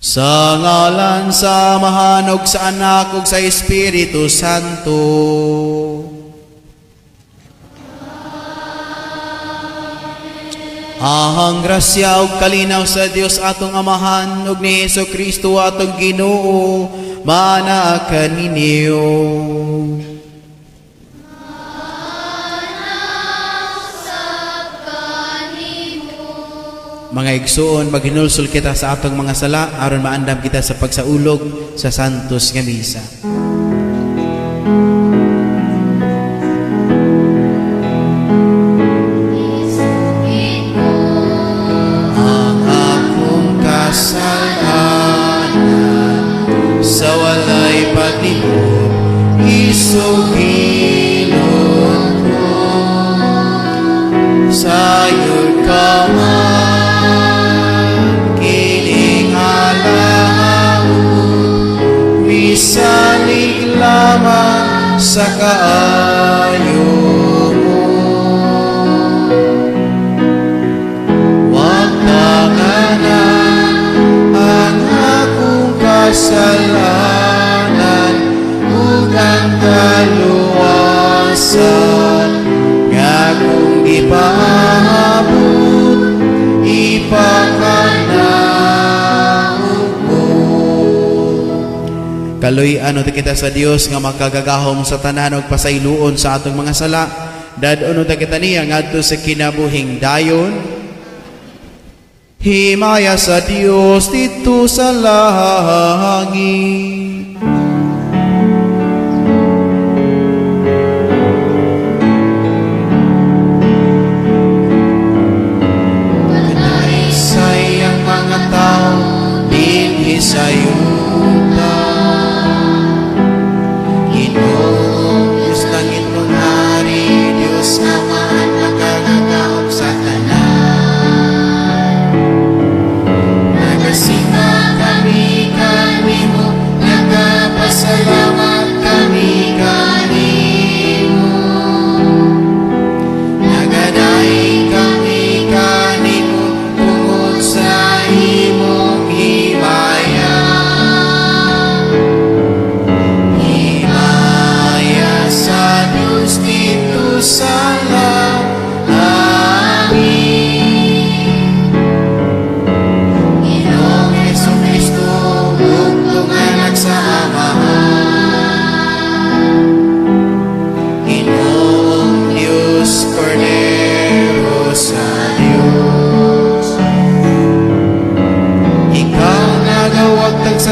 Sa ngalan sa Amahan ug sa Anak ug sa Espiritu Santo. Ahang grasya ug kalinaw sa Dios atong Amahan ug ni Jesu-Kristo atong Ginoo maana kaninyo. Mga igsoon, maghinulsol kita sa atong mga sala aron maandam kita sa pagsaulog sa santos nga misa. Ang akong kasalanan sa walay paglibot isugilon ko sayod ka salig lamang sa kaayo mo. Wag tanganan ang akong kasalanan ug ang kaluwasan nga kung ipaabot Kaloy-an ta kita sa Dios nga makagagahom sa tanan ug pasayloon sa atong mga sala. Dad-on ta kita niya ngadto sa kinabuhing dayon. Himaya sa Dios dito sa langit. Kanay sayang mga tao dinhi sayo.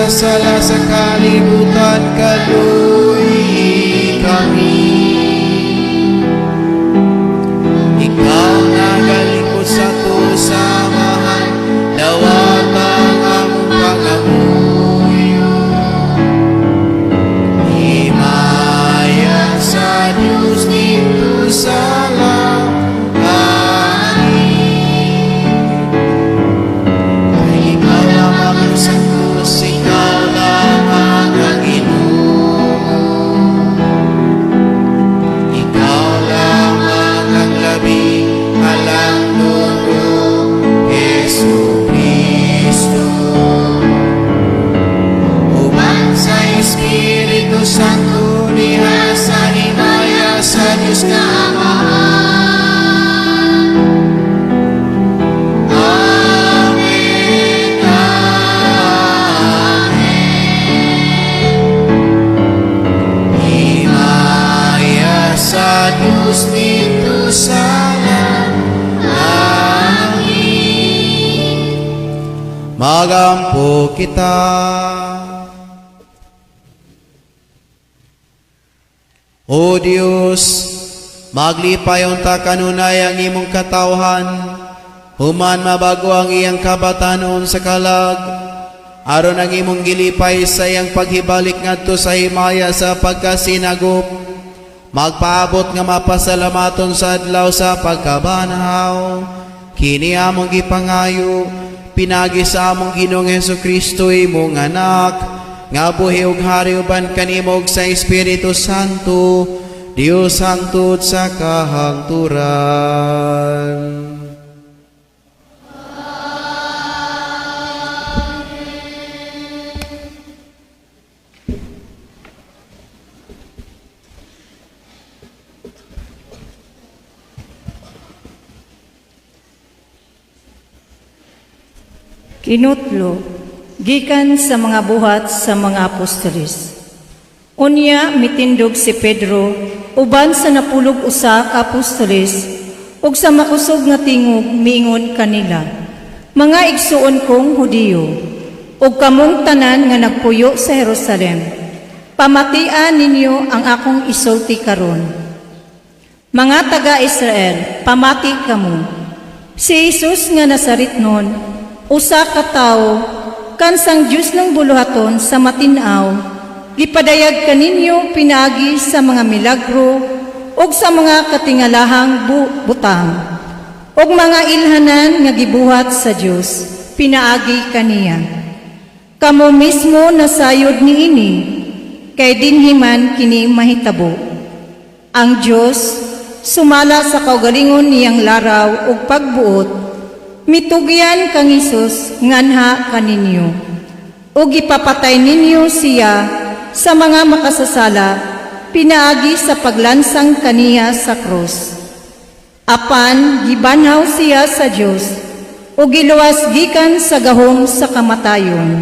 Sala sa kalibutan kaluy kami. Ikaw nagalingkod sa tusamahan, dawatang among pangamuyo. Himaya sa Diyos dito sa Santo niya sa himaya sa Diyos na Amahan. Amen, Amen. Himaya sa Diyos dito sa langit. Magampo kita. O Diyos, maglipayon ta kanunay ang imong katawhan, human mabago ang iyang kabatanon sa kalag, aron ang imong gilipay sa iyang paghibalik ngadto sa himaya sa pagkasinagop, magpaabot nga mapasalamaton sa adlaw sa pagkabanhaw, kini among gipangayo, pinagi sa among Ginoong Jesu-Kristo imong anak, nga buhi ug hari uban kanimo sa Espiritu Santo, Dios hangtod sa kahangturan. Tinutlo, gikan sa mga buhat sa mga apostoles. Unya mitindog si Pedro, uban sa napulog usa ka apostoles, ug sa makusog nga tingog miingon kanila, mga igsuon kong Hudiyo, ug kamong tanan nga nagpuyo sa Jerusalem, pamatian ninyo ang akong isulti karon. Mga taga-Israel, pamati kamo. Si Jesus nga Nazaretnon, usa ka tawo, kansang Diyos ng buluhaton sa matinaw, gipadayag kaninyo pinagi sa mga milagro ug sa mga katingalahang butang ug mga ilhanan nga gibuhat sa Dios pinaagi kaniya. Kamo mismo nasayod niini kay dinhi man kini mahitabo. Ang Dios sumala sa kaugalingon niyang laraw ug pagbuot, mitugyan kang Hesus nganha kaninyo ug ipapatay ninyo siya sa mga makasasala pinaagi sa paglansang kaniya sa krus. Apan gibanhaw siya sa Dios ug giluwas gikan sa gahom sa kamatayon,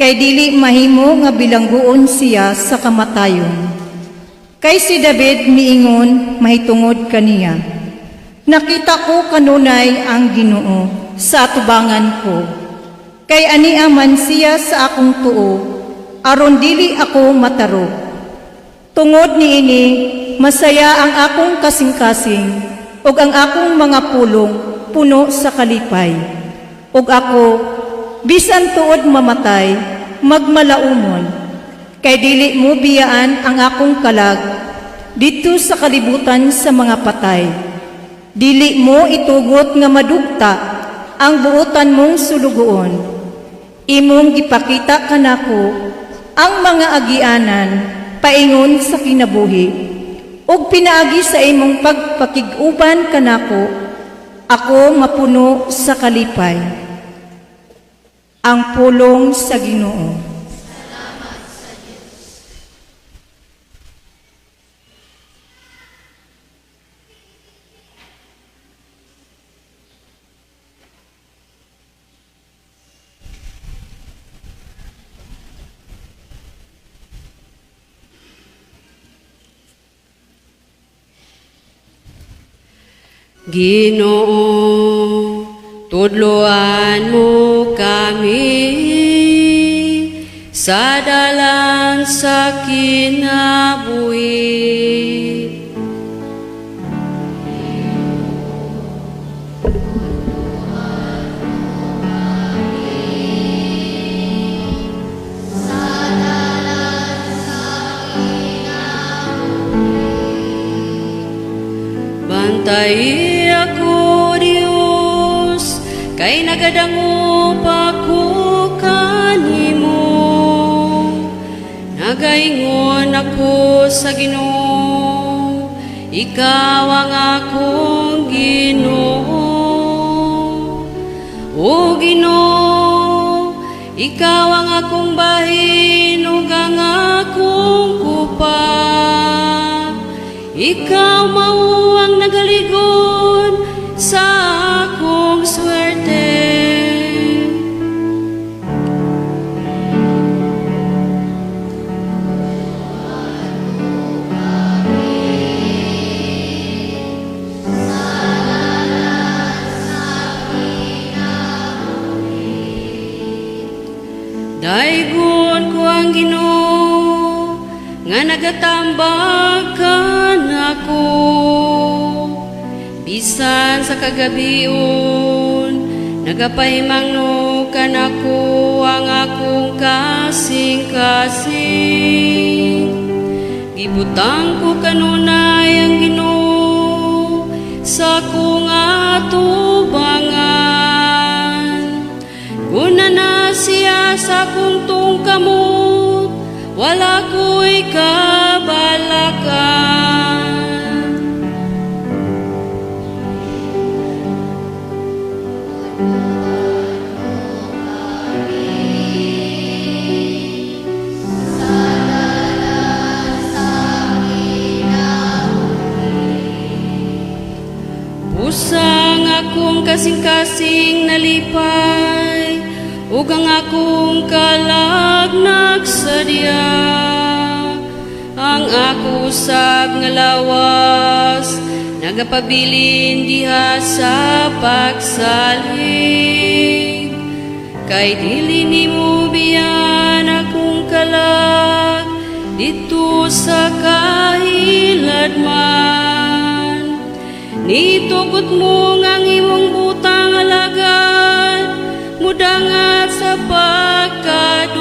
kay dili mahimo nga bilangguon siya sa kamatayon. Kay si David miingon mahitungod kaniya, nakita ko kanunay ang Ginoo sa atubangan ko, kay ania man siya sa akong tuo, aron dili ako matarog. Tungod niini, masaya ang akong kasing-kasing, ug ang akong mga pulong puno sa kalipay. Ug ako, bisan tuod mamatay, magmalaumon, kay dili mo biyaan ang akong kalag dito sa kalibutan sa mga patay. Dili mo itugot nga madugta ang buotan mong sulugoon. Imong gipakita kanako ang mga agianan paingon sa kinabuhi, ug pinaagi sa imong pagpakig-uban kanako, ako mapuno sa kalipay. Ang pulong sa Ginoo. Ginoo, tudloan mo kami sa dalan sa kinabuhi. Bantay ako, Dios, kay nagadango pa ko kanimo. Nagaingon ako sa Ginoo, ikaw ang akong Ginoo. O Ginoo, ikaw ang akong bahin ug ang akong kupa. Ikaw mao ang nagaligon sa akong swerte. Daigon ko ang Ginoo nga nagatambakan ako, bisan sa kagabion nagapahimangno kanako ang akong kasing-kasing. Gibutang ko kanunay ang Ginoo sa akong atubangan. Guna na siya sa akong tungkamot, wala ko'y kabalakan. Pusang akong kasing-kasing nalipay, ug ang akong kalag nagsadya. Ang ako sab nga lawas nagapabilin diha sa pagsalig. Kay dili nimo biyan akong kalag dito sa kahiladman. Nitugot mo ngang imong butang alagad, mudangat sa pagkadunot.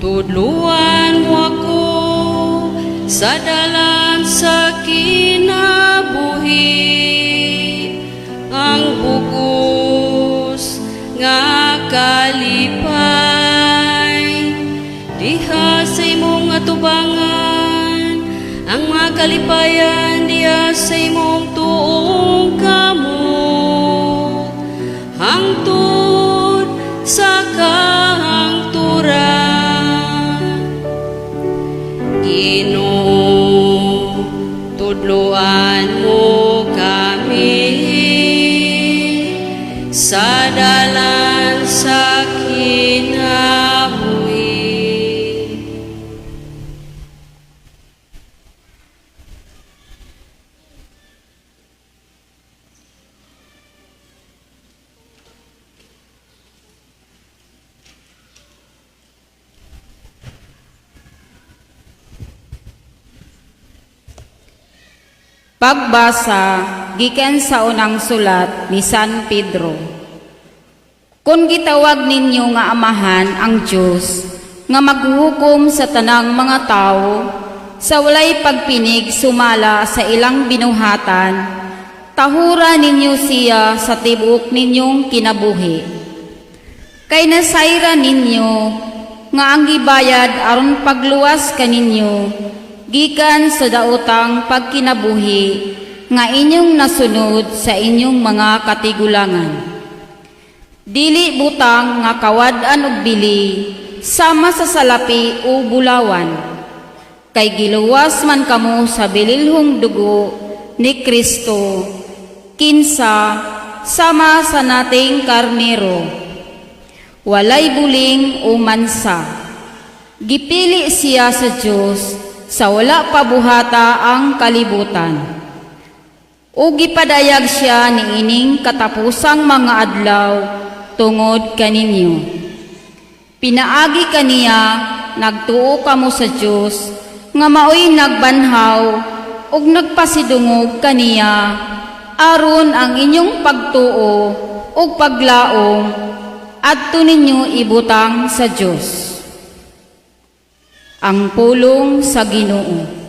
Tudluan mo ako sa dalan sa kinabuhi, ang bugos nga kalipay diha sa imong atubangan, ang mga kalipayan diha sa imong tuong kamot, hangtod sa kahangturan. Ginoo, tudloan mo kami sa dalan sa kinabuhi. Pagbasa gikan sa unang sulat ni San Pedro. Kung gitawag ninyo nga amahan ang Diyos nga maghuhukom sa tanang mga tao sa walay pagpinig sumala sa ilang binuhatan, tahura ninyo siya sa tibuok ninyong kinabuhi. Kay nasayra ninyo nga ang gibayad aron pagluwas kaninyo gikan sa daotang pagkinabuhi nga inyong nasunod sa inyong mga katigulangan. Dili butang nga kawad-an og bili sama sa salapi o bulawan, kay giluwas man kamo sa bililhong dugo ni Kristo kinsa sama sa nating karnero. Walay buling o mansa. Gipili siya sa Diyos sa wala pa buhata ang kalibutan. O gipadayag siya ni ining katapusang mga adlaw tungod kaninyo. Pinaagi kaniya, nagtuo kamo sa Diyos, nga maoy nagbanhaw, ug nagpasidungog kaniya, aron ang inyong pagtuo ug paglaom, adto ninyo ibutang sa Diyos. Ang pulong sa Ginoo.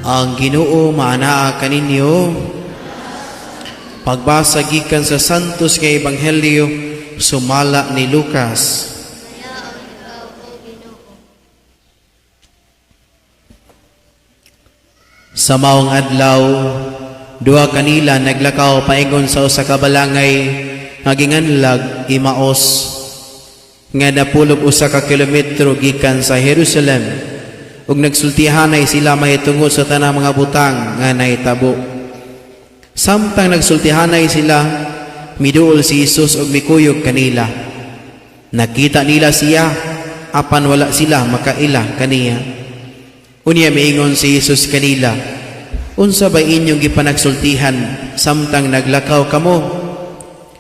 Ang Ginoo maanaa kaninyo. Pagbasa gikan sa Santos nga Ebanghelyo sumala ni Lucas. Sa maong adlaw, duha kanila naglakaw paingon sa usa ka balangay nga ginganlag Imaos, nga napulog usa ka kilometro gikan sa Jerusalem. Ug nagsultihanay sila mahitungod sa tanang mga butang nga nahitabo. Samtang nagsultihanay sila, miduol si Jesus ug mikuyog kanila. Nakita nila siya, apan wala sila makaila kaniya. Unya miingon si Jesus kanila, Unsa ba inyong gipanagsultihan samtang naglakaw kamo?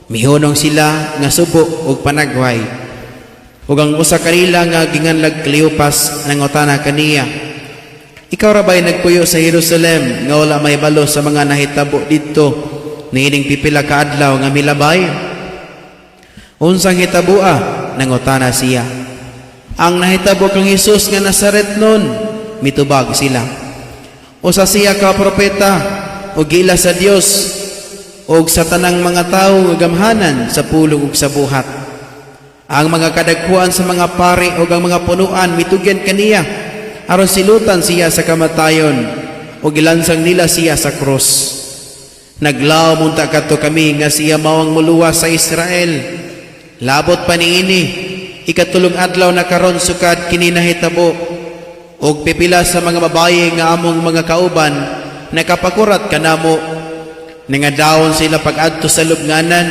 Mihunong sila nga subo ug panagway. Ug ang usa kanila nga ginganlag Cleopas nangutana kaniya, ikaw ra ba'y nagpuyo sa Jerusalem nga wala may balo sa mga nahitabo didto niining pipila ka adlaw nga milabay? Unsang hitabua? Nangutana siya. Ang nahitabo kang Hesus nga Nazaret nun, mitubag sila. Usa siya ka propeta o gila sa Dios o sa tanang mga tao nga gamhanan sa pulong ug sa buhat. Ang mga kadagkuan sa mga pari o ang mga punuan mitugyan kaniya aron silutan siya sa kamatayon o gilansang nila siya sa krus. Naglaom unta kadto kami nga siya mawang muluwas sa Israel. Labot pa niini ikatulong adlaw na karon sukad kini nahitabo og pipila sa mga babaye nga among mga kauban nakapakurat kanamo nangadawon sila pag-adto sa lubnganan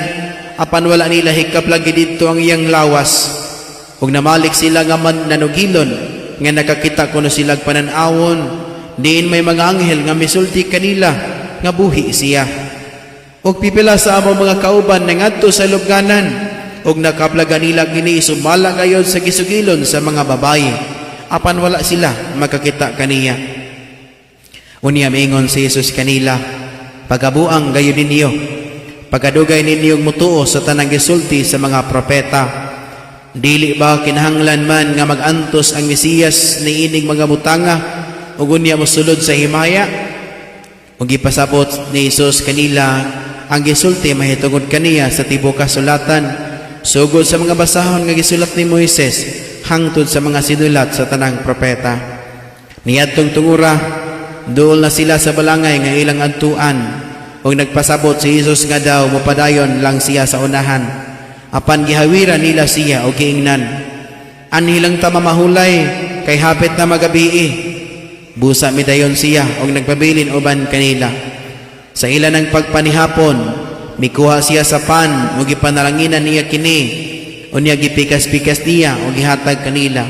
apan wala nila hikap lagi didto ang iyang lawas ug namalik sila nga man nanugilon nga nakakita kuno sila panan-awon diin may mga anghel nga misulti kanila nga buhi siya ug pipila sa among mga kauban nangadto sa lubnganan ug nakaplaga nila kini sumala gayod sa gisugilon sa mga babaye apan wala sila makakita kaniya. Unya miingon si Jesus kanila, pagabuang gayud ninyo, pagadugay ninyong mutuo sa tanang gisulti sa mga propeta. Dili ba kinahanglan man nga magantos ang Mesiyas niining mga butanga ug unya mosulod sa himaya? Ug gipasabot ni Jesus kanila ang gisulti mahitungod kaniya sa tibuok kasulatan sugod sa mga basahon nga gisulat ni Moises hangtod sa mga sinulat sa tanang propeta. Niadtong tungura, duol na sila sa balangay nga ilang adtuan ug nagpasabot si Jesus nga daw mopadayon lang siya sa unahan. Apan gihawiran nila siya og giingnan. Anhilang ta mamahulay kay hapit na magabii. Busa midayon siya ug nagpabilin uban kanila. Sa ilan ng pagpanihapon, mikuha siya sa pan ug gipanalanginan niya kini. Unya gipikas-pikas niya o gihatag kanila.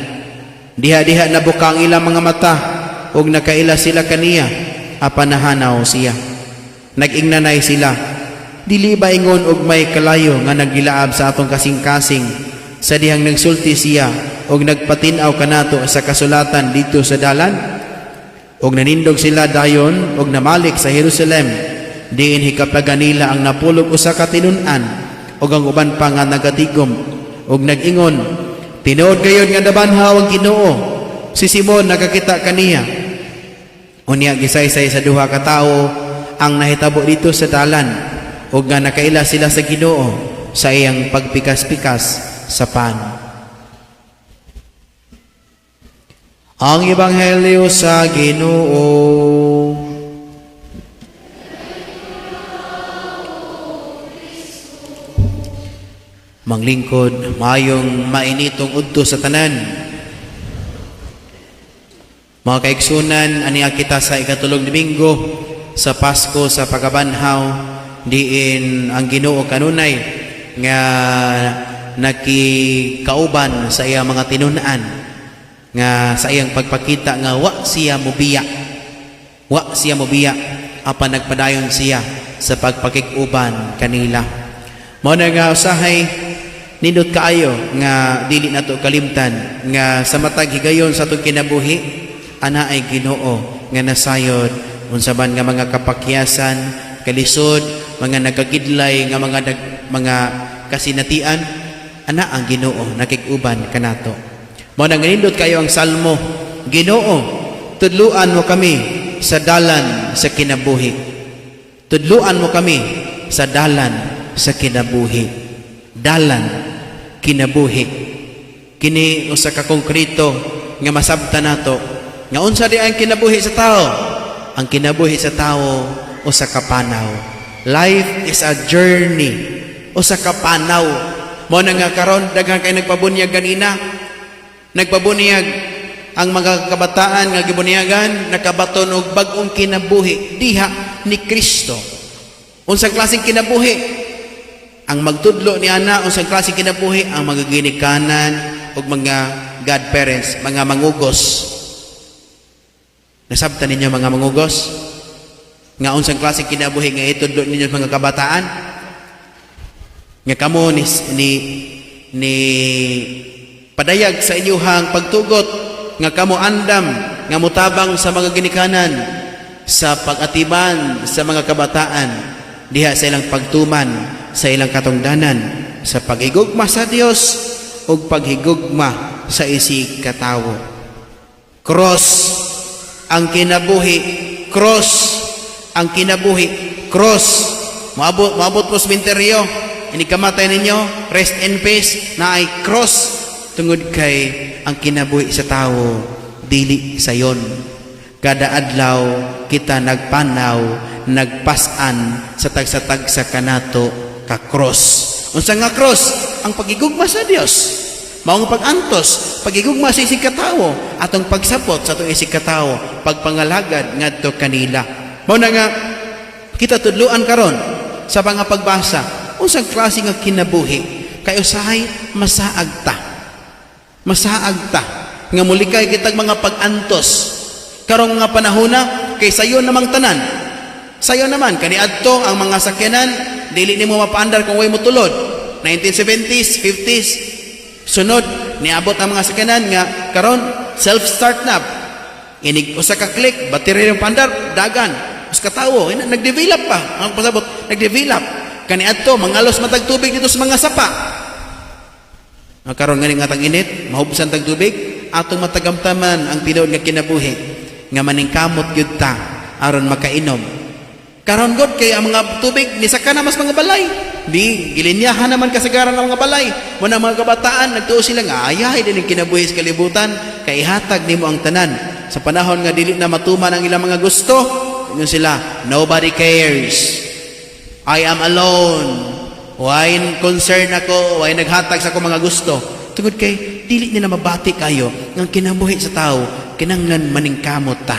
Diha-diha nabuka ang ilang mga mata ug nakaila sila kaniya apan nahanaw siya. Nag-ingnanay sila. Dili ba ingon og may kalayo nga naggilaab sa atong kasing-kasing sa dihang nagsulti siya ug nagpatinaw kanato sa kasulatan dito sa dalan? Ug nanindog sila dayon ug namalik sa Jerusalem diin hikaplagan nila ang napulog usa ka tinun-an ug ang uban pa nga nagatigom ug nag-ingon, tinuod gayud nga nabanhaw ang Ginoo. Si Simon nakakita kaniya. Unya gisaysay sa duha ka tawo ang nahitabo dito sa dalan ug nga nakaila sila sa Ginoo sa iyang pagpikas-pikas sa pan. Ang ebanghelyo sa Ginoo. Manglingkod, mayong mainitong udto sa tanan. Mga kaigsunan, aniya kita sa ikatulong Domingo sa Pasko sa pagabanhaw diin ang Ginoo kanunay nga nakikauban sa iyang mga tinun-an nga sa iyang pagpakita nga wa siya mobiya apan nagpadayon siya sa pagpakiguban kanila. Mao na nga usahay nindot kaayo nga dili nato kalimtan nga sa matag higayon sa atong kinabuhi ana ay Ginoo nga nasayod unsa man nga mga kapakyasan, kalisod, mga nagakidlay nga mga kasinatian, ana ang Ginoo nakig-uban kanato. Mao nang nindot kayo ang salmo, Ginoo, tudluan mo kami sa dalan sa kinabuhi. Tudluan mo kami sa dalan sa kinabuhi. Dalan kinabuhi. Kini usa ka konkreto nga masabtan nato nga unsa di ang kinabuhi sa tao. Ang kinabuhi sa tao usa ka panaw. Life is a journey. Usa ka panaw. Mo na nga karon daghang kay nagpabunyag ganina. Nagpabunyag ang mga kabataan nga gibunyagan nakabaton og bag-ong kinabuhi diha ni Kristo. Unsang klaseng kinabuhi? Ang magtudlo ni ana unsang klaseng kinabuhi? Ang mga ginikanan ug mga godparents, mga mangugos. Nasabtan ninyo mga mangugos? Nga unsang klase kinabuhi nga itudlo ninyo mga kabataan? Nga kamo ni padayag sa inyuhang pagtugot nga kamo andam nga mutabang sa mga ginikanan sa pag-atiban sa mga kabataan diha sa ilang pagtuman sa ilang katungdanan sa paghigugma sa Dios ug paghigugma sa isig katawo. Cross ang kinabuhi, cross ang kinabuhi, cross. Maabot po sementeryo, ini kamatay ninyo, rest in peace, na ay cross. Tungod kay ang kinabuhi sa tao, dili sayon. Kada adlaw kita nagpanaw, nagpasan sa tagsa-tagsa kanato ka cross. Unsa nga cross? Ang pagigugma sa Dios. Maong pag-antos, pagigugma sa isig katawo, atong pagsapot sa atong isig katawo, pagpangalagad ngadto kanila. Mao na nga kita tudluan karon sa mga pagbasa, unsang klase nga kinabuhi kay usahay masaag ta. Masaag ta nga mulikay kitag mga pag-antos. Karong nga panahona kay sayo namang tanan. Sayo naman kaniadto ang mga sakyanan dili nimo mapaandar kung way mo tulod. 1970s, 50s sunod niabot ang mga sakyanan nga karon self-start na. Inig usa ka click, battery ng pandar dagan. Us katawo, nagdevelop pa. Ang pasabot, nagdevelop. Kaniadto mangalos matag tubig dito sa mga sapa. Karon ngani nga tag init, mahubsan tag tubig, atong matagamtaman ang tinuod nga kinabuhi nga maningkamot gyud ta aron makainom. Karon god kay ang mga tubig ni saka na mas mga balay. Di gilinyahan naman kasagaran ang mga balay. Muna mga kabataan nagtuo sila nga ayahay din ang kinabuhi sa kalibutan kay hatag nimo ang tanan. Sa panahon nga dili na matuman ang ilang mga gusto, ingon sila, nobody cares. I am alone. Why concern ako, why naghatag sa akong mga gusto. Tungod kay dili nila mabati kayo ng kinabuhi sa tao, kinanglan maningkamot ta.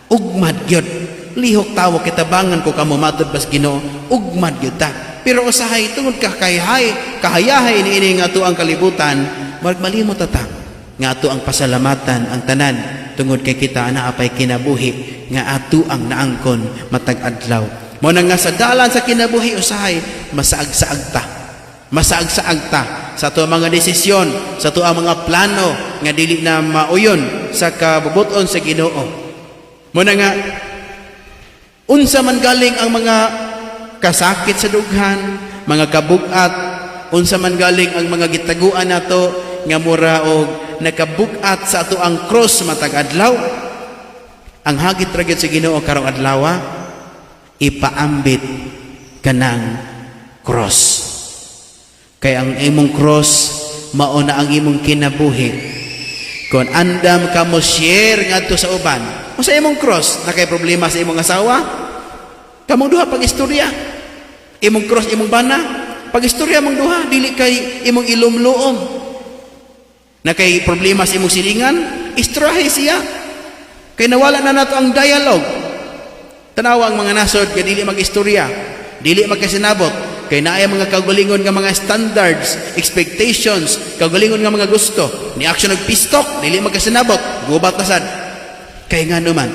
Ugmad gyud. Lihok tawo kitabangan ko kamo matud bas Ginoo, ugmad gyud ta. Pero usahay tungod ka kahayahay niini nga ato ang kalibutan, malimot ta nga ato ang pasalamatan ang tanan tungod kay kita ana apay kinabuhi nga ato ang naangkon matag adlaw. Mao na nga sa dalan sa kinabuhi usahay masaag-saag ta. Masaag-saag ta sa ato mga desisyon, sa ato ang mga plano nga dili na mauyon sa kabubuton sa Ginoo. Mao na nga unsa man galing ang mga kasakit sa dughan, mga kabugat, unsa man galing ang mga gitaguan nato nga mura og nakabugat sa ato ang cross matag adlaw. Ang hagit ra gyud sa Ginoo karong adlaw, ipaambit kanang cross. Kay ang imong cross mao na ang imong kinabuhi. Kung andam ka mo share ngadto sa uban, unsa imong cross? Nakay problema sa imong asawa? Kamong duha pag-istorya. Imong cross imong bana, pag-istorya mong duha, dili kay imong ilumluom. Nakay problema sa imong silingan, istrahe siya. Kay nawala na nato ang dialogue. Tanawa ang mga nasod kay dili mag-istorya, dili magkasinabot, kay naay mga kaugalingon nga mga standards, expectations, kaugalingon nga mga gusto. Ni action og pistok, dili magkasinabot, gubat na sad. Kay nga naman,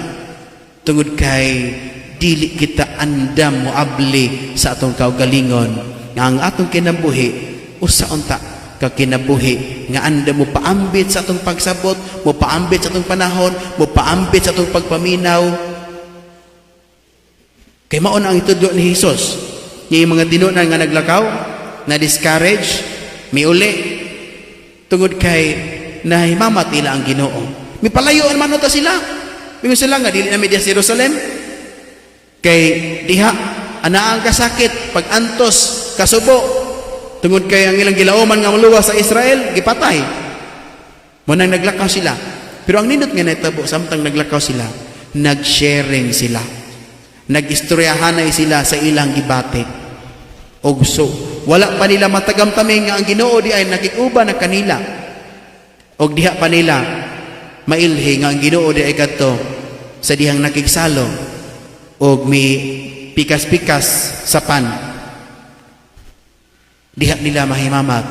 tungod kay dili kita andam mo abli sa atong kaugalingon nga ang atong kinabuhi usa unta ka kinabuhi nga andam mo paambit sa atong pagsabot, mo paambit sa atong panahon, mo paambit sa atong pagpaminaw. Kay mao na ang itudlo ni Hesus. Yung mga dinunan nga naglakaw, na discourage, miuli tungod kay nahimamat nila ang Ginoo. Mipalayo man ta sila. Mingon sila nga dili na media sa Jerusalem. Kay diha ana ang kasakit pag-antos kasubo tungod kay ang ilang gilauman nga maluwas sa Israel gipatay. Mo nang naglakaw sila. Pero ang nindot nga natabo samtang naglakaw sila, nag-sharing sila. Nag-istoryahanay sila sa ilang gibati. Og so wala pa nila matagamtami nga ang Ginoo di ay nakikuba na kanila. Og diha pa nila mailhi nga ang Ginoo di ay kadto sa dihang nakigsalo og mi pikas-pikas sa pan. Diha nila mahimamat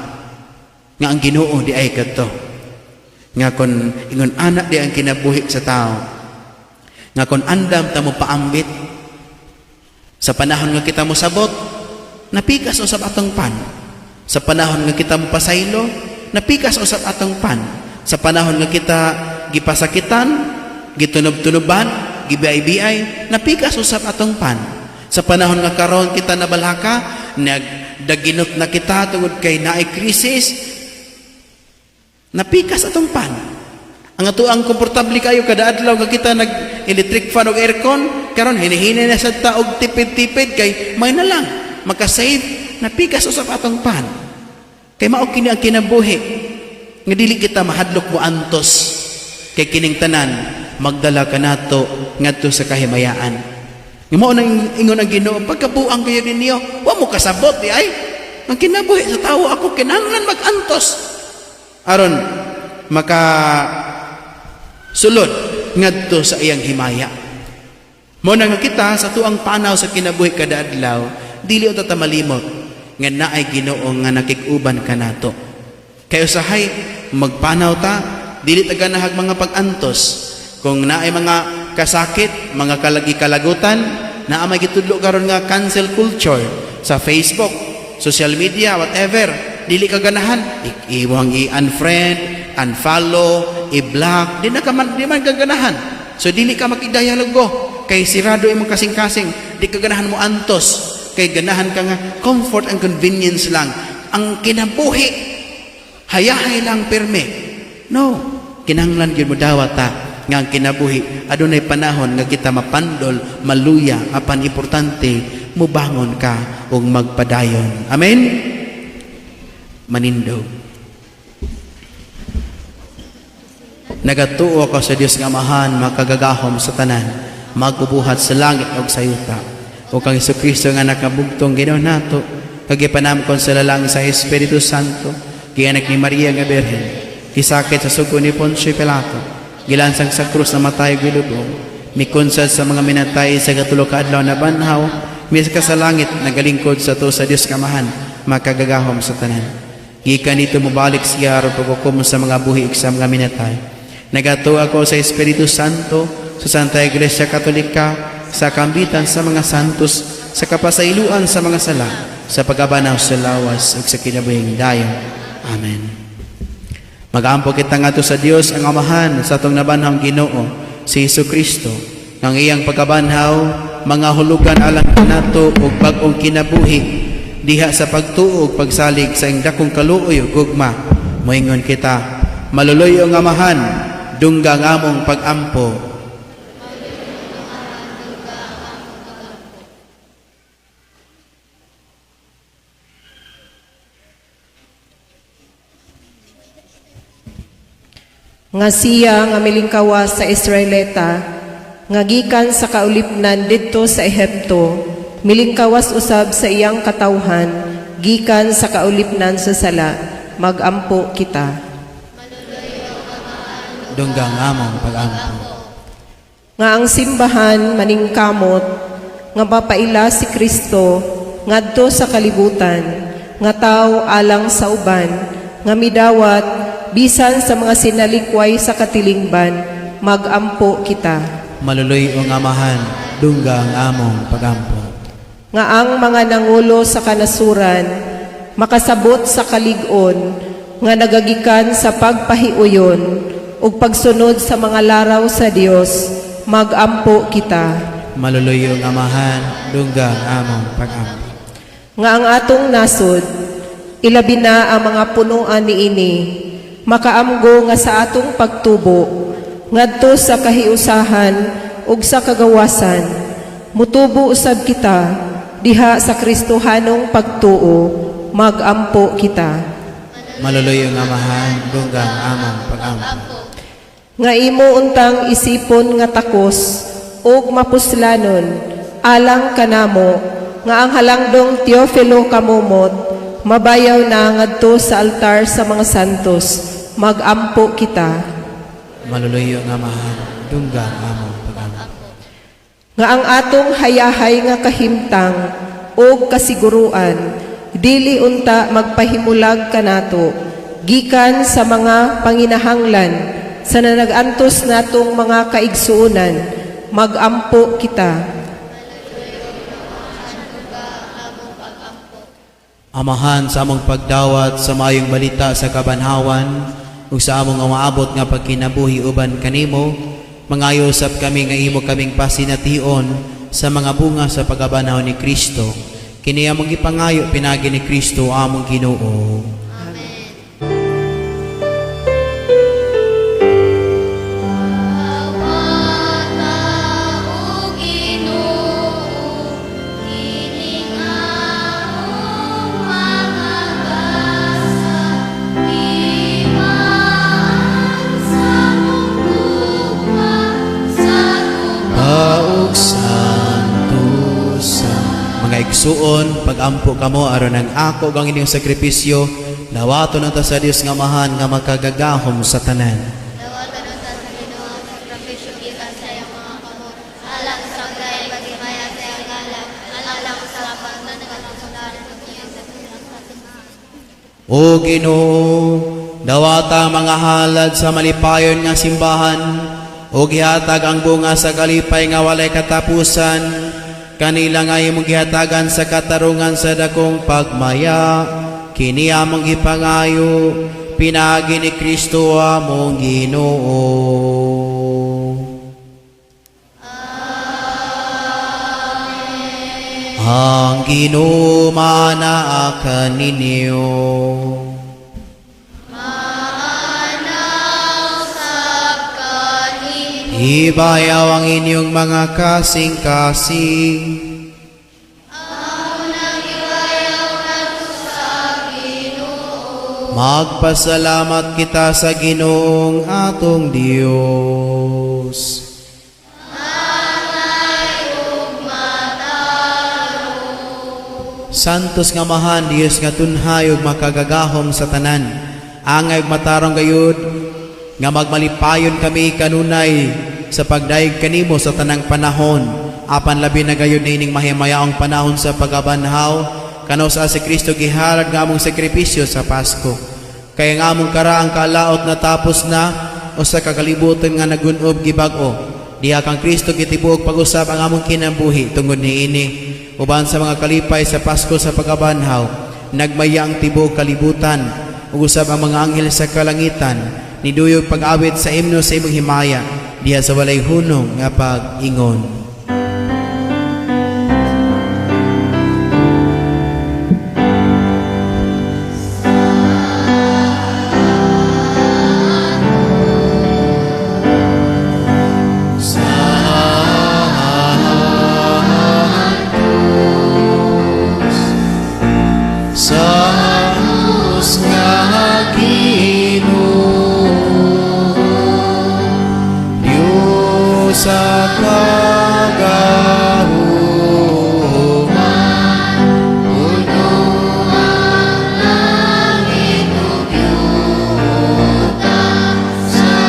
nga ang Ginoo di ay kadto. Nga kon ingon anak di ang kinabuhi sa tao. Nga kon andam ta mo paambit, Sa panahon nga kita mo sabot, napikas usab atong pan. Sa panahon nga kita mo pasaylo, napikas usab atong pan. Sa panahon nga kita gipasakitan, gitunob-tunoban, gibiay-biay, napikas usab atong pan. Sa panahon nga karon kita nabalhaka, nagdaginot na kita tungod kay naay krisis, napikas atong pan. Ang atuang komportable kayo kada adlaw nga kita nag electric fan og aircon, karon hinihina na sa taog tipid-tipid kay may na lang makasave, napikas usab atong pan. Kay mao kini ang kinabuhi nga dili kita mahadlok mo antos kay kining tanan magdala kanato ngadto sa kahimayaan. Nga mao nang ingon ang Ginoo, pagkabuang kayo ninyo, wa mo kasabot di ay. Ang kinabuhi sa tawo ako kinahanglan mag-antos aron maka sulod ngadto sa iyang himaya. Mo na nga kita sa tuang panaw sa kinabuhi kada adlaw, dili uta ta malimot nga naay Ginoo nga nakig-uban kanato. Kay usahay magpanaw ta, dili ta ganahag mga pag-antos. Kung naay mga kasakit, mga kalagi-kalagutan, naa may gitudlo karon nga cancel culture sa Facebook, social media, whatever, dili ka ganahan, iwang i-unfriend, unfollow, i-block, di man gaganahan. So dili ka makidayalogo kay sirado imong kasing-kasing, di ka ganahan mo antos, kay ganahan ka nga comfort and convenience lang. Ang kinabuhi, hayahay lang pirme. No, kinahanglan gyud mo dawat ta nga ang kinabuhi adunay panahon nga kita mapandol, maluya, apan importante mubangon ka ug magpadayon. Amen. Manindog. Nagatuo ako sa Dios nga Amahan, makagagahom sa tanan, magbubuhat sa langit ug sa yuta. O kang Jesucristo nga nakabugtong Ginoo nato, kagipanamkon sa lalang sa Espiritu Santo, gianak ni Maria nga Birhen, kisakit sa sugo ni Poncio Pilato, gilansang sa krus na matay gilubong, mikonsad sa mga minatay sa katulo ka adlaw na banhaw, mis ka sa langit nagalingkod sa to sa Dios nga Amahan, makagagahom sa tanan. Gikan dito mubalik siya aron paghukom sa mga buhi sa mga minatay. Nagato ako sa Espiritu Santo, sa Santa Iglesia Katolika, sa kambitan sa mga santos, sa kapasailuan sa mga sala, sa pagabanaw sa lawas ug sa kinabuhing dayon. Amen. Mag-aampo kita ngadto sa Dios ang Amahan sa atong nabanhawng Ginoo si Jesucristo, ng iyang pagkabanhaw, mga hulugan alang kanato ug bag-ong kinabuhi diha sa pagtuo ug pagsalig sa iyang dakong kaluoy ug gugma. Moingon kita, maluloy ang Amahan, dunggang among pag-ampo. Nga siya nga milingkawas sa Israelita, nga gikan sa kaulipnan didto sa Ehipto, milingkawas usab sa iyang katawhan, gikan sa kaulipnan sa sala, mag-ampo kita. Dunggang among pag-ampo. Nga ang simbahan maningkamot, nga mapaila si Kristo, ngadto sa kalibutan, nga tao alang sa uban, nga midawat, bisan sa mga sinalikway sa katilingban, mag-ampo kita. Maluloy ang Amahan, dunggang among pag-ampo. Nga ang mga nangulo sa kanasuran, makasabot sa kalig-on, nga nagagikan sa pagpahiuyon, ug pagsunod sa mga laraw sa Dios, mag-ampo kita. Maluloy ang Amahan, dunggang among pag-ampo. Nga ang atong nasod, ilabi na ang mga punuan niini, makaamgo nga sa atong pagtubo, ngadto sa kahiusahan ug sa kagawasan, mutubo usab kita diha sa Kristohanong pagtuo, mag-ampo kita. Maluloy ang Amahan, dunggang among pag-ampo. Nga imo untang isipon nga takos ug mapuslanon alang kanamo, nga ang halangdong Teofilo kamumot, mabayaw na ngadto sa altar sa mga santos, mag-ampo kita. Maluloy ang Amahan, dunggang among pag-ampo. Nga ang atong hayahay nga kahimtang o kasiguruan, dili unta magpahimulag kanato, gikan sa mga panginahanglan, sa nanag-antos natong mga kaigsuunan, mag-ampo kita. Amahan sa among pagdawat sa mayong balita sa kabanhawan ug sa among maabot nga pagkinabuhi uban kanimo, mangayo usab kami nga imo kaming pasination sa mga bunga sa pagabanhaw ni Kristo. Kini among gipangayo pinagi ni Kristo among Ginoo. Baog santos mga igsuon, pag-ampo kamo aron ang ako ang inyong sakripisyo, dawaton unta sa Dios nga Amahan nga makagagahom sa tanan. Dawatan unta sa Ginoo ang sakripisyo gikan sa iyang mga kamot. Alang sa gayay pagimaya sa iyang ngalan, alang sa pagtan nga nagsundaran sa iyang sakripisyo. O Ginoo, dawata mga halad sa malipayon nga simbahan, o gihatag ang bunga sa kalipay nga walay katapusan, kanila nga imong gihatagan sa katarungan sa dakong pagmaya, kini among gipangayo, pinagi ni Kristo among Ginoo. Ang Ginoo manaa ninyo. Ibayaw ang inyong mga kasing-kasing. Magpasalamat kita sa Ginoong atong Dios. Santos nga Amahan, Dios nga tunhay ug makagagahom sa tanan. Angay ug matarong gayud nga magmalipayon kami kanunay sa pagdaig kanimo sa tanang panahon, apan labi na gayud nining mahimayaong panahon sa pagabanhaw kanaw sa si Kristo gihalad nga among sakripisyo sa Pasko. Kaya nga among karaang kalaot na tapos na o sa kakalibutan nga nagunob gibag-o, diha kang Kristo gitibuok pag-usab ang among kinabuhi tungod niini. Uban sa mga kalipay sa Pasko sa pagabanhaw, nagmaya ang tibuok kalibutan, ug usab ang mga anghel sa kalangitan niduyog pag-awit sa imno sa imong himaya diha sa walay hunong nga pag-ingon. Santos nga Ginoo, Diyos sa kagahuman, puno ang langit ug yuta sa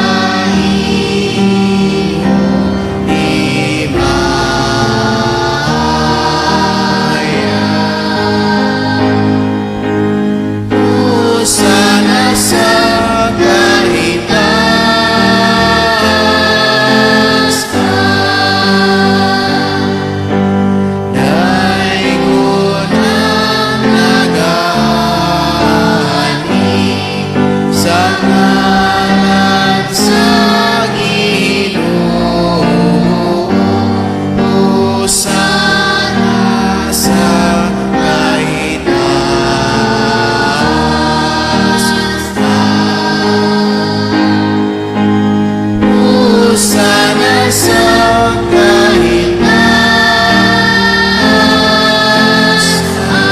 iyong himaya. Hosana sa kahitaas ka, daigod ang nagani sa ngalan sa Ginoo. Hosana sa kahitaas ka. Hosana sa kahitaas ka.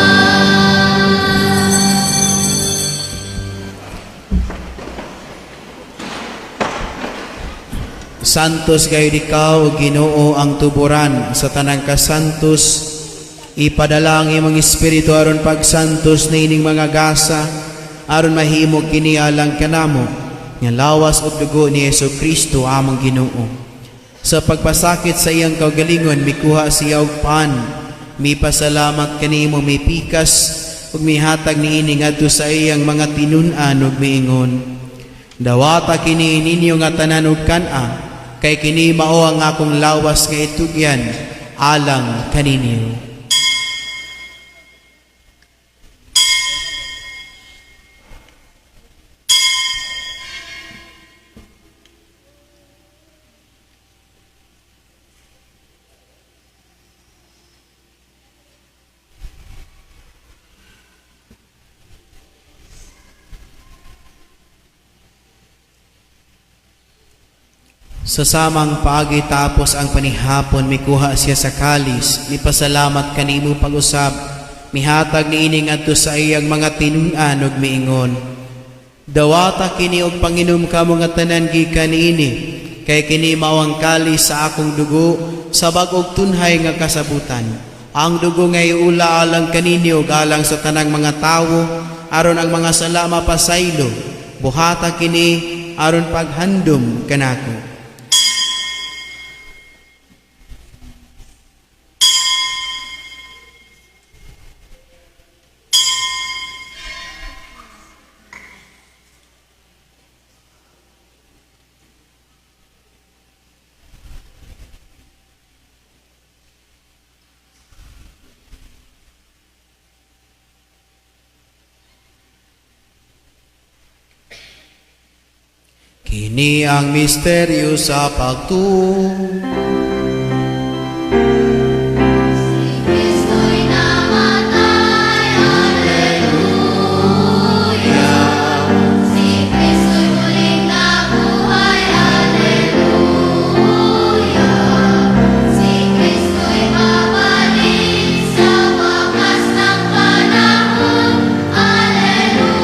Santos gayud ikaw, Ginoo, ang tuburan sa tanang kasantos. Ipadala ang imong espiritu aron pagsantos na ining mga gasa, aron mahimo kini alang kanamo nga lawas ug dugo ni Jesu-Kristo among Ginoo. Sa pagpasakit sa iyang kaugalingon, mikuha siya og pan, mipasalamat kanimo, mipikas ug mihatag niini ngadto sa iyang mga tinun-an ug miingon, dawata kini ninyo nga tanan ug kan-a, kay kini mao ang akong lawas nga itugyan alang kaninyo. Sa samang paagi tapos ang panihapon, mikuha siya sa kalis, mipasalamat kanimo pag-usab, mihatag niining adto sa iyang mga tinun-an ug miingon, dawata kini og panginom ka mga tanan gikan niini, kay kini mao ang kalis sa akong dugo sa bag-ong tunhay nga kasabutan. Ang dugo nga iula alang kanini ug alang sa tanang mga tawo, aron ang mga sala mapasaylo, buhata kini aron paghandom kanako. Kini ang misteryo sa pagtuo. Kristo'y namatay, Alleluia. Si Kristo'y muling nabuhay, Alleluia. Si Kristo'y babalik sa wakas ng panahon, Alleluia.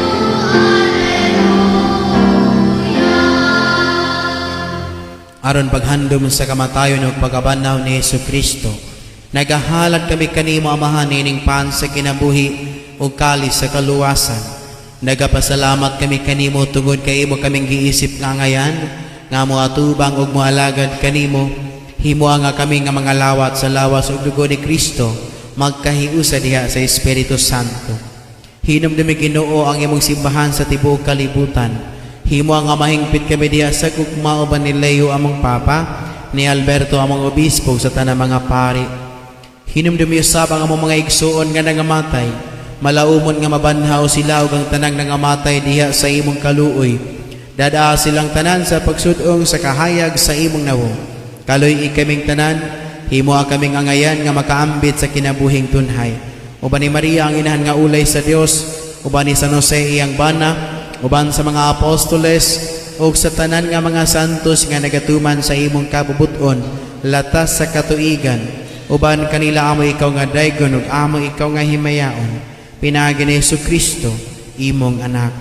Aron paghandom sa kamatayon ug pagabanaw ni Jesucristo, nagahalad kami kanimo Amahan nining pan sa kinabuhi ug kalis sa kaluwasan. Nagapasalamat kami kanimo tungod kay imo kaming giisip nga ngayan, nga moatubang ug moalagad kanimo. Himoa nga kami nga mga lawat sa lawas ug dugo ni Kristo, magkahiusa diha sa Espiritu Santo. Hinumdumi Ginoo ang imong simbahan sa tibuok kalibutan. Himo nga mahingpit kami diha sa gugma uban ni Leo among Papa, ni Alberto among Obispo sa tanang mga pari. Hinumdumi usab ang among mga igsuon nga nangamatay, malaumon nga mabanhaw sila ug ang tanang nangamatay diha sa imong kaluoy. Dadaa silang tanan sa pagsudong sa kahayag sa imong nawo. Kaloy ikaming tanan, himo kaming angayan nga makaambit sa kinabuhing tunhay. Uban ni Maria ang inahan nga ulay sa Dios, uban ni San Jose iyang bana, uban sa mga apostoles ug sa tanan nga mga santos nga nagatuman sa imong kabubuton latas sa katuigan, uban kanila amo ikaw nga daygon ug amo ikaw nga himayaon, pinagi ni Jesucristo imong anak.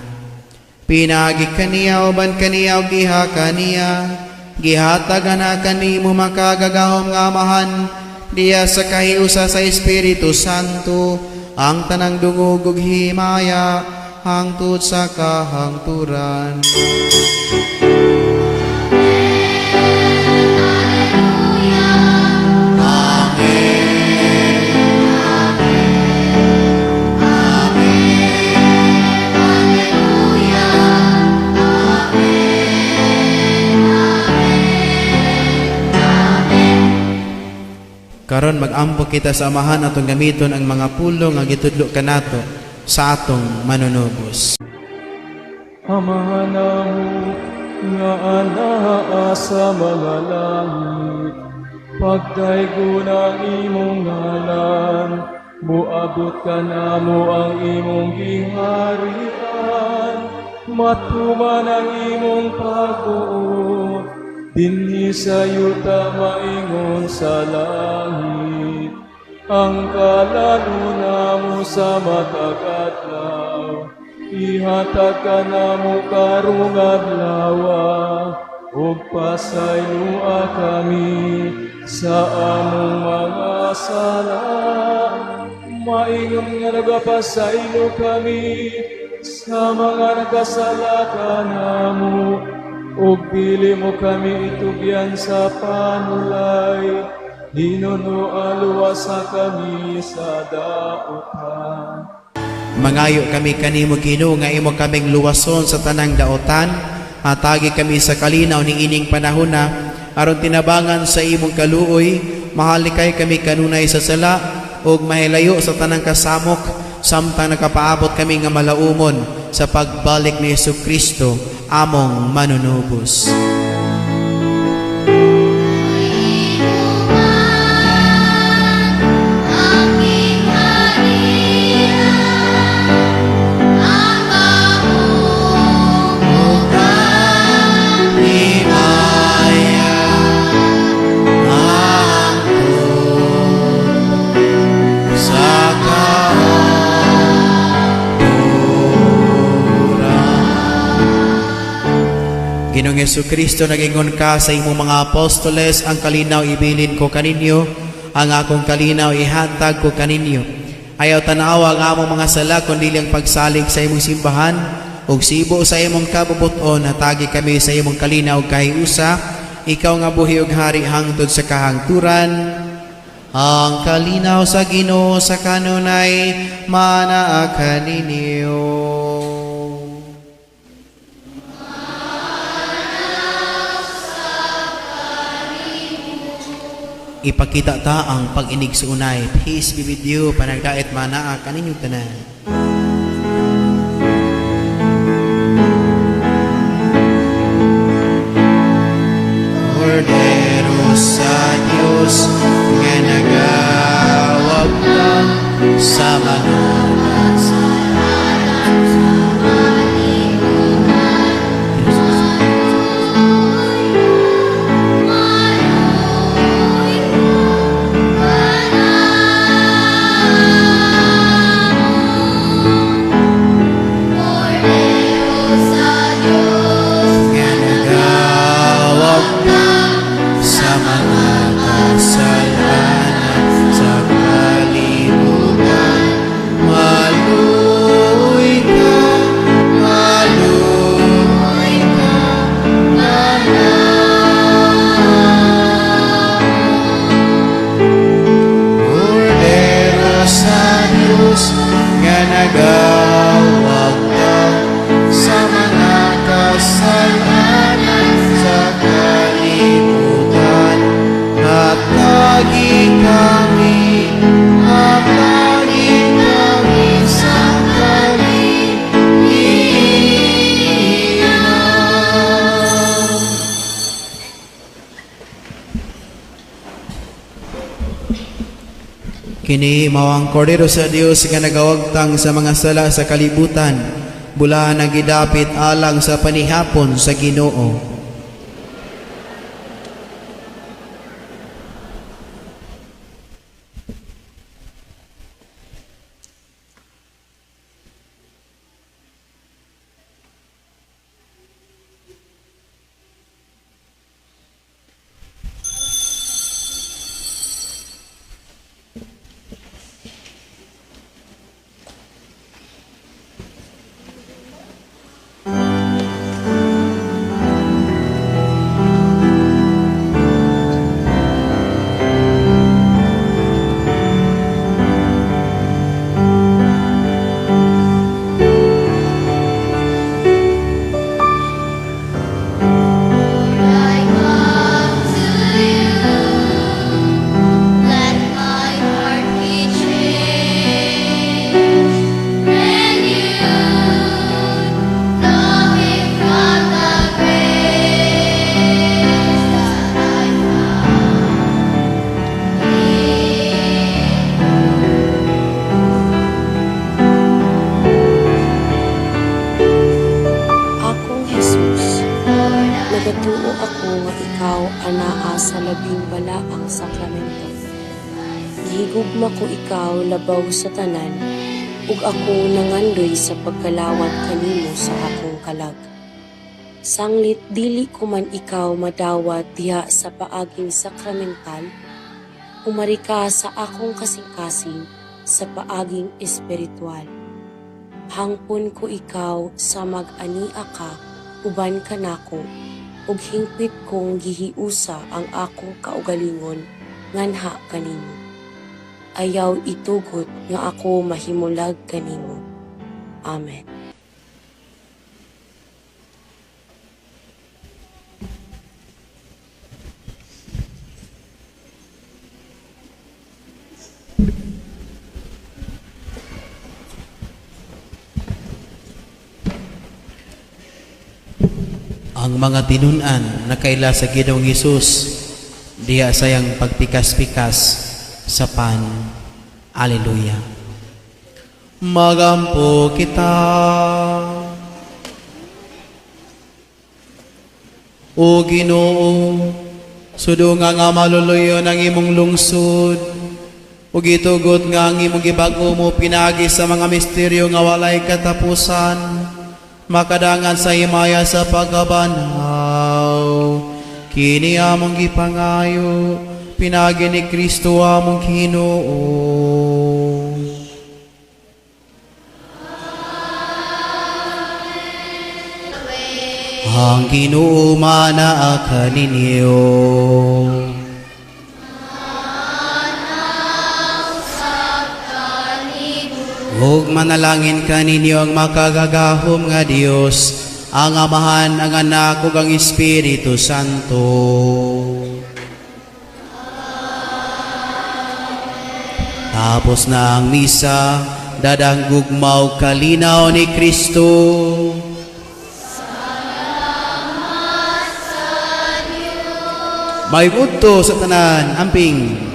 Pinagi kaniya uban kaniya ug giha kaniya, gihatagan na kanimo makagagahom nga Amahan diya sa kahiusa sa Espiritu Santo, ang tanang dungog ug himaya hangtod sa kahangturan. Karon mag-ampo kita sa Amahan atong gamiton ang mga pulong nga gitudlo kanato sa atong manunubos. Amahan namo nga anaa sa mga langit, pagdaygon ang imong ngalan, muabot ka namo ang imong giharian, matuman ang imong pagbuot, dinhi sa yuta maingon sa langit. Ang kalaluna mo sa matagadlaw, ihatag ka na mo karong adlawa, ug pasaylua kami sa among mga sala. Maingon nga nagapasaylo kami sa mga nagkasala ka namo, ug dili mo kami itugyan sa panulay, Hinuno aluwasa kami sa daotan. Mangayo kami kanimo Ginoo nga imo kaming luwason sa tanang daotan, hatagi kami sa kalinaw ning ining panahona, aron tinabangan sa imong kaluoy, mahalikay kami kanunay sa sala, ug mahilayo sa tanang kasamok, samtang nakapaabot kami nga malaumon sa pagbalik ni Jesucristo, among manunubos. Himaya Jesucristo nagingon ka sa imong mga apostoles, ang kalinaw ibilin ko kaninyo, ang akong kalinaw ihatag ko kaninyo. Ayaw tanawa ang among mga sala kundi ang pagsalig sa imong simbahan, ug sibo sa imong kabubuton hatagi kami sa imong kalinaw kahiusa, ikaw nga buhi ug hari hangtod sa kahangturan. Ang kalinaw sa Ginoo sa kanunay manaa kaninyo. Ipakita ta ang pag-inig sa unay. Peace be with you. Panagdait manaa kaninyo tanan. Cordero sa Diyos nga nagawag lang sa manunan sa nagawag lang sa mga kasalanan sa kalibutan. Hatagi kami sa kalilinan. Kini mao ang kordero sa Dios nga nagawagtang sa mga sala sa kalibutan, bulahan na gidapit alang sa panihapon sa Ginoo. Nagatuo ako nga ikaw anaa sa labing balaang sakramento. Gihigugma ko ikaw labaw sa tanan, ug ako nangandoy sa pagkalawat kanimo sa akong kalag. Sanglit dili ko man ikaw madawat diha sa paaging sakramental, umari ka sa akong kasing-kasing sa paaging espiritual. Hangpon ko ikaw sa mag-ania ka, uban ka nako, ug hingpit kong gihiusa ang akong kaugalingon nganha kanimo. Ayaw itugot nga ako mahimulag kanimo. Amen. Ang mga tinunan na kaila sa Ginoong Hesus diha sayang pagpikas-pikas sa pan. Alleluia. Magampo kita. O Ginoo, sudunga nga maluluyon ang imong lungsod, ug itugot nga ang imong gibago mo pinagi sa mga misteryo nga walay katapusan, makadangan sa himaya sa pagkabanaw. kini among gipangayo, pinagi ni Kristo among Ginoo. Ang Ginoo manaa kaninyo. Ug manalangin kaninyo ang makagagahom nga Dios, ang Amahan, ang Anak, ug ang Espiritu Santo. Tapos na ang misa, dadang gugmaw kalinaw ni Kristo. May udto sa tanan, amping.